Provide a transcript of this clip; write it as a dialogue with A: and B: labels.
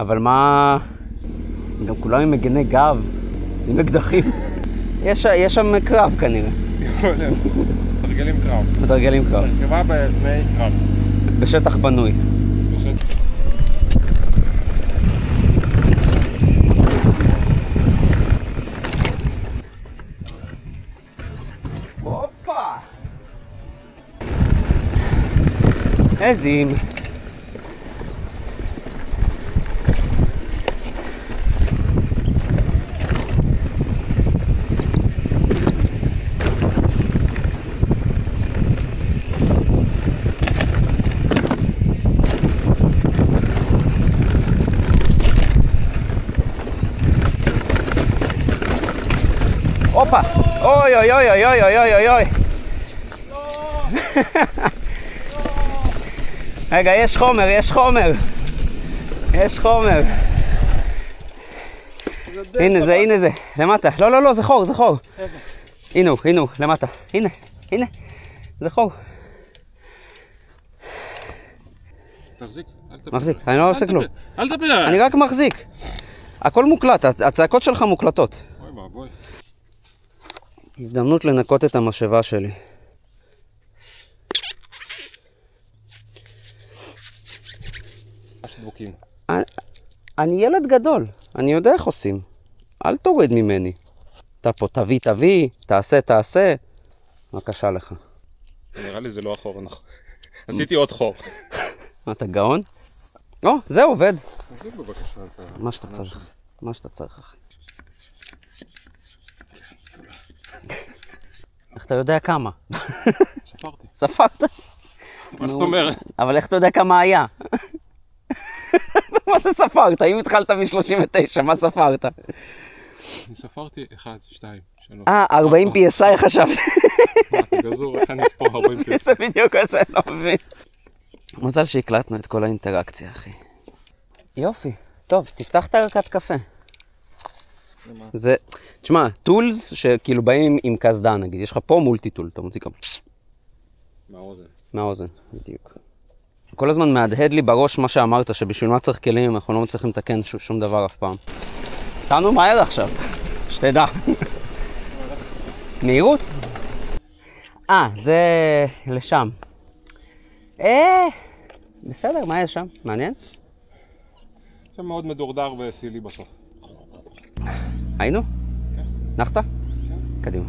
A: אבל מה... גם כולם עם מגני גב, עם אקדחים. יש שם קרב כנראה.
B: יכול להיות. מתרגלים קרב.
A: מתרגלים קרב.
B: הרכבה בפני קרב.
A: בשטח בנוי. הופה! עזים. הופה! אוי אוי אוי אוי אוי אוי אוי אוי. רגע, יש חומר, יש חומר. יש חומר. הנה זה, הנה זה, למטה. לא, לא, לא, זה חור, זה חור. הנה הוא, הנה הוא, למטה. הנה, הנה, זה חור.
B: תחזיק, אל תפיל.
A: מחזיק, אני לא עושה כלום.
B: אל תפיל עליי.
A: אני רק מחזיק. הכל מוקלט, הצעקות שלך מוקלטות.
B: אוי באבוי.
A: הזדמנות לנקות את המשאבה שלי.
B: השדבוקים.
A: אני ילד גדול, אני יודע איך עושים. אל תוריד ממני. אתה פה תביא, תביא, תעשה, תעשה. בבקשה לך.
B: נראה לי זה לא החור הנכון. עשיתי עוד חור.
A: מה, אתה גאון? או, זה עובד.
B: תחזיק בבקשה.
A: מה שאתה צריך. מה שאתה צריך, אחי. איך אתה יודע כמה?
B: ספרתי.
A: ספרת?
B: מה זאת אומרת?
A: אבל איך אתה יודע כמה היה? מה זה ספרת? אם התחלת מ-39, מה ספרת?
B: אני ספרתי 1, 2, 3.
A: 40 PSI חשבתי.
B: מה, אתה גזור? איך אני אספור 40 PSI?
A: זה בדיוק מה שאני לא מבין. מזל שהקלטנו את כל האינטראקציה, אחי. יופי. טוב, תפתח את ערכת קפה. זה, תשמע, טולס שכאילו באים עם קסדה נגיד, יש לך פה מולטי טול, אתה מוציא כמה.
B: מהאוזן.
A: מהאוזן, בדיוק. כל הזמן מהדהד לי בראש מה שאמרת, שבשביל מה צריך כלים, אנחנו לא מצליחים לתקן שום דבר אף פעם. שמנו מהר עכשיו, שתדע. מהירות? זה לשם. בסדר, מה יש שם? מעניין?
B: זה מאוד מדורדר וסילי בסוף.
A: היינו?
B: כן.
A: נחת?
B: כן.
A: קדימה.